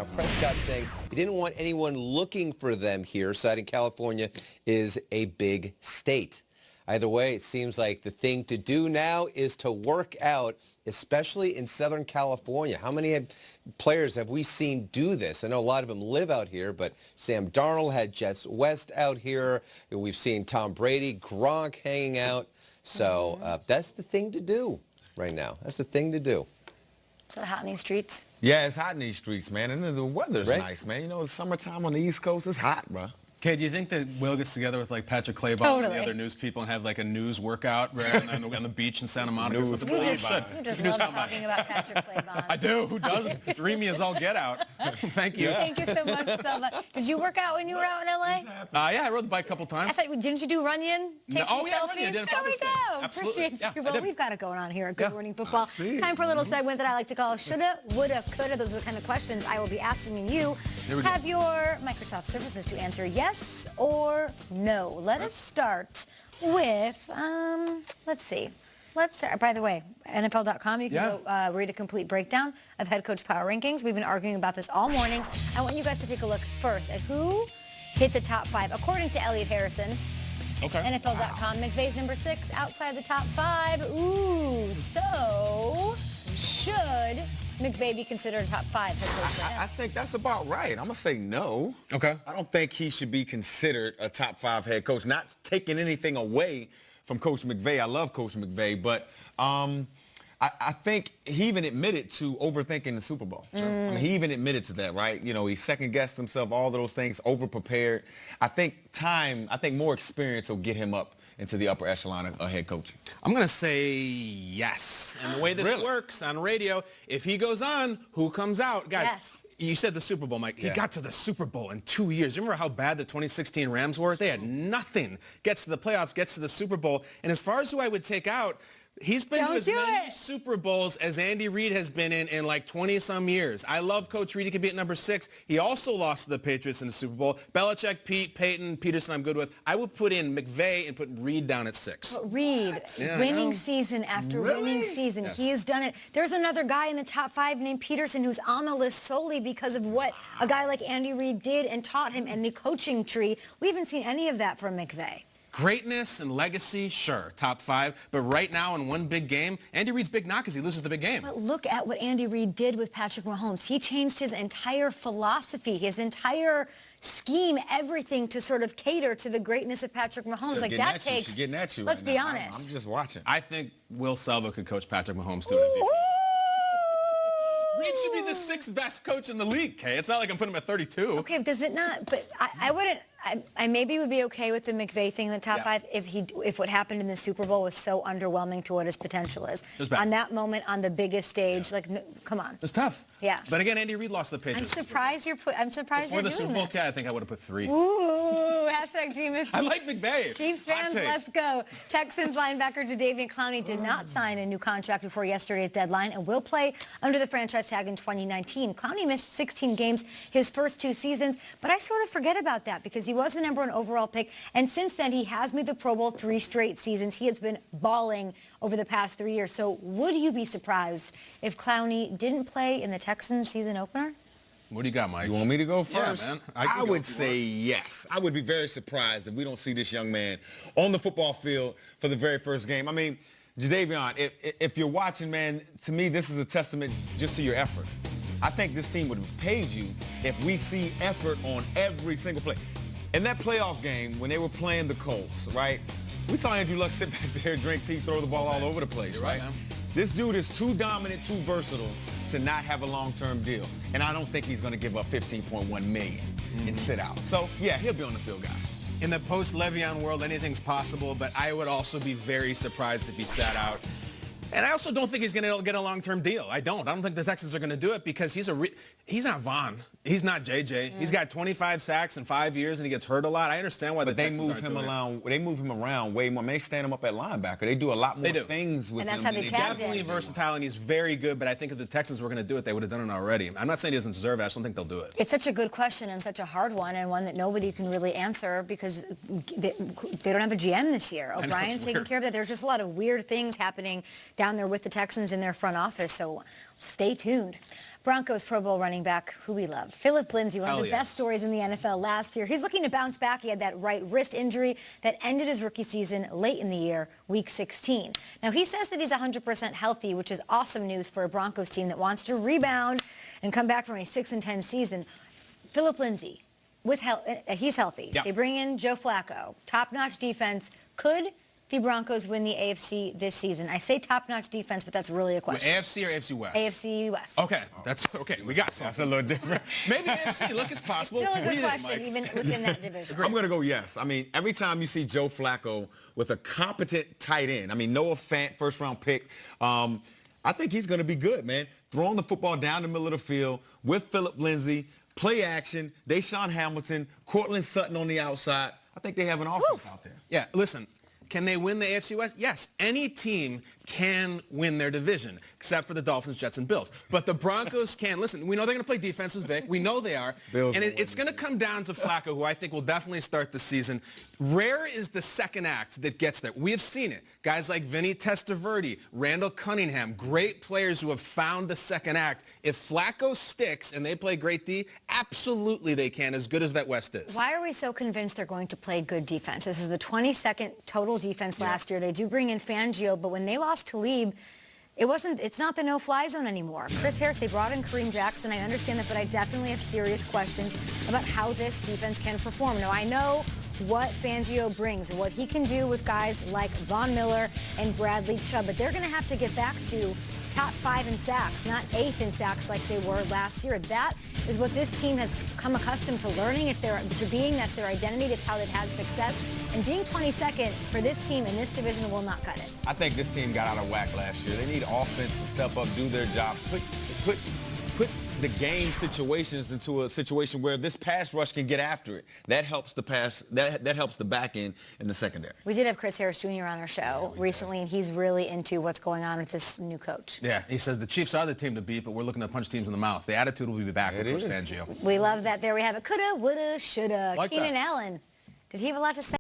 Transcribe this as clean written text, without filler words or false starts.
Now, Prescott saying he didn't want anyone looking for them here, citing California is a big state. Either way, it seems like the thing to do now is to work out, especially in Southern California. How many players have we seen do this? I know a lot of them live out here, but Sam Darnold had Jets West out here. We've seen Tom Brady, Gronk hanging out. So that's the thing to do right now. That's the thing to do. Is it hot in these streets? Yeah, it's hot in these streets, man. And the weather's nice, man. You know, it's summertime on the East Coast. It's hot, bro. Kay, do you think that Will gets together with like Patrick Claybon and the other news people and have like a news workout right on the beach in Santa Monica? You just love talking about Patrick Claybon. I do. Who doesn't? Dreamy as all get out. Thank you. Thank you so much, Selma. Did you work out when you were out in L.A.? Yeah, I rode the bike a couple times. I thought, didn't you do Runyon? Take some selfies? Runyon. There we go. Appreciate you. Well, we've got it going on here at Good Morning Football. Time for a little segment that I like to call Shoulda, Woulda, Coulda. Those are the kind of questions I will be asking you. Have your Microsoft services to answer yes or no. Let us start with, let's see. Let's start. By the way, NFL.com, you can go read a complete breakdown of head coach power rankings. We've been arguing about this all morning. I want you guys to take a look first at who hit the top 5, according to Elliot Harrison. Okay. NFL.com, McVay's number 6, outside the top 5. Ooh, so should McVay be considered a top 5 head coach? I think that's about right. I'm going to say no. Okay. I don't think he should be considered a top 5 head coach. Not taking anything away from Coach McVay. I love Coach McVay, but I think he even admitted to overthinking the Super Bowl. I mean, he even admitted to that, right? You know, he second-guessed himself, all of those things, over-prepared. I think more experience will get him up into the upper echelon of head coaching. I'm going to say yes. And the way this works on radio, if he goes on, who comes out? Guys, you said the Super Bowl, Mike. He got to the Super Bowl in 2 years. Remember how bad the 2016 Rams were? They had nothing. Gets to the playoffs, gets to the Super Bowl. And as far as who I would take out, he's been to as many Super Bowls as Andy Reid has been in like 20-some years. I love Coach Reid. He could be at number 6. He also lost to the Patriots in the Super Bowl. Belichick, Pete, Peyton, Peterson, I'm good with. I would put in McVay and put Reid down at 6. But Reid, winning season after winning season. He has done it. There's another guy in the top 5 named Peterson who's on the list solely because of what a guy like Andy Reid did and taught him and the coaching tree. We haven't seen any of that from McVay. Greatness and legacy, sure, top 5. But right now in one big game, Andy Reid's big knock is he loses the big game. But look at what Andy Reid did with Patrick Mahomes. He changed his entire philosophy, his entire scheme, everything to sort of cater to the greatness of Patrick Mahomes. Like that takes, she's getting at you let's right be now. honest. I'm just watching. I think Will Selva could coach Patrick Mahomes to an MVP. Reid should be the 6th best coach in the league, Kay. It's not like I'm putting him at 32. Okay, does it not? But I wouldn't. I maybe would be okay with the McVay thing in the top 5 if what happened in the Super Bowl was so underwhelming to what his potential is. On that moment, on the biggest stage, like, no, come on. It's tough. Yeah. But again, Andy Reid lost the Patriots. I'm surprised you're doing the Super Bowl, I think I would have put 3. Ooh, hashtag Dream. I like McVay. Chiefs fans, let's go. Texans linebacker Jadeveon Clowney did not sign a new contract before yesterday's deadline and will play under the franchise tag in 2019. Clowney missed 16 games his first 2 seasons, but I sort of forget about that because he was the number 1 overall pick, and since then he has made the Pro Bowl 3 straight seasons. He has been balling over the past 3 years. So would you be surprised if Clowney didn't play in the Texans season opener? What do you got, Mike? You want me to go first? Yeah, man. I would say yes. I would be very surprised if we don't see this young man on the football field for the very first game. I mean, Jadeveon, if you're watching, man, to me, this is a testament just to your effort. I think this team would have paid you if we see effort on every single play. In that playoff game, when they were playing the Colts, right, we saw Andrew Luck sit back there, drink tea, throw the ball all over the place, right? This dude is too dominant, too versatile to not have a long-term deal. And I don't think he's going to give up $15.1 million and sit out. So, yeah, he'll be on the field, guy. In the post-Le'Veon world, anything's possible, but I would also be very surprised if he sat out. And I also don't think he's going to get a long-term deal. I don't think the Texans are going to do it because he's not Von. He's not JJ. He's got 25 sacks in 5 years, and he gets hurt a lot. I understand why the Texans aren't doing it. They move him around way more. They stand him up at linebacker. They do a lot more things with him. And that's how they tagged him. Definitely versatile, and he's very good, but I think if the Texans were going to do it, they would have done it already. I'm not saying he doesn't deserve it. I just don't think they'll do it. It's such a good question and such a hard one, and one that nobody can really answer because they don't have a GM this year. O'Brien's taking care of that. There's just a lot of weird things happening down there with the Texans in their front office, so stay tuned. Broncos Pro Bowl running back who we love, Phillip Lindsay, one of the best stories in the NFL last year. He's looking to bounce back. He had that right wrist injury that ended his rookie season late in the year, week 16. Now, he says that he's 100% healthy, which is awesome news for a Broncos team that wants to rebound and come back from a 6-10 season. Phillip Lindsay, he's healthy. Yeah. They bring in Joe Flacco, top-notch defense. Could the Broncos win the AFC this season? I say top-notch defense, but that's really a question. AFC or AFC West? AFC West. Okay, that's okay. We got something. That's a little different. Maybe AFC. Look, it's possible. It's still a good What do you question, think, Mike? even within that division. I'm going to go yes. I mean, every time you see Joe Flacco with a competent tight end, I mean, Noah Fant, first-round pick, I think he's going to be good, man. Throwing the football down the middle of the field with Phillip Lindsay, play action, Deshaun Hamilton, Cortland Sutton on the outside. I think they have an offense out there. Yeah, listen. Can they win the AFC West? Yes. Any team can win their division, except for the Dolphins, Jets, and Bills. But the Broncos can. Listen, we know they're going to play defense with Vic. We know they are. Bills and it's going to come down to Flacco, who I think will definitely start the season. Rare is the second act that gets there. We have seen it. Guys like Vinny Testaverde, Randall Cunningham, great players who have found the second act. If Flacco sticks and they play great D, absolutely they can, as good as that West is. Why are we so convinced they're going to play good defense? This is the 22nd total defense last year. They do bring in Fangio, but when they lost Talib, it's not the no-fly zone anymore. Chris Harris, they brought in Kareem Jackson. I understand that, but I definitely have serious questions about how this defense can perform. Now, I know what Fangio brings and what he can do with guys like Von Miller and Bradley Chubb, but they're going to have to get back to top 5 in sacks, not 8th in sacks like they were last year. That is what this team has come accustomed to learning. That's their identity. That's how they've had success. And being 22nd for this team in this division will not cut it. I think this team got out of whack last year. They need offense to step up, do their job, put the game situations into a situation where this pass rush can get after it. That helps the pass. That helps the back end and the secondary. We did have Chris Harris Jr. on our show recently, and he's really into what's going on with this new coach. Yeah, he says the Chiefs are the team to beat, but we're looking to punch teams in the mouth. The attitude will be back with Coach Fangio. We love that. There we have it. Coulda, woulda, shoulda. Like Keenan that. Allen. Did he have a lot to say?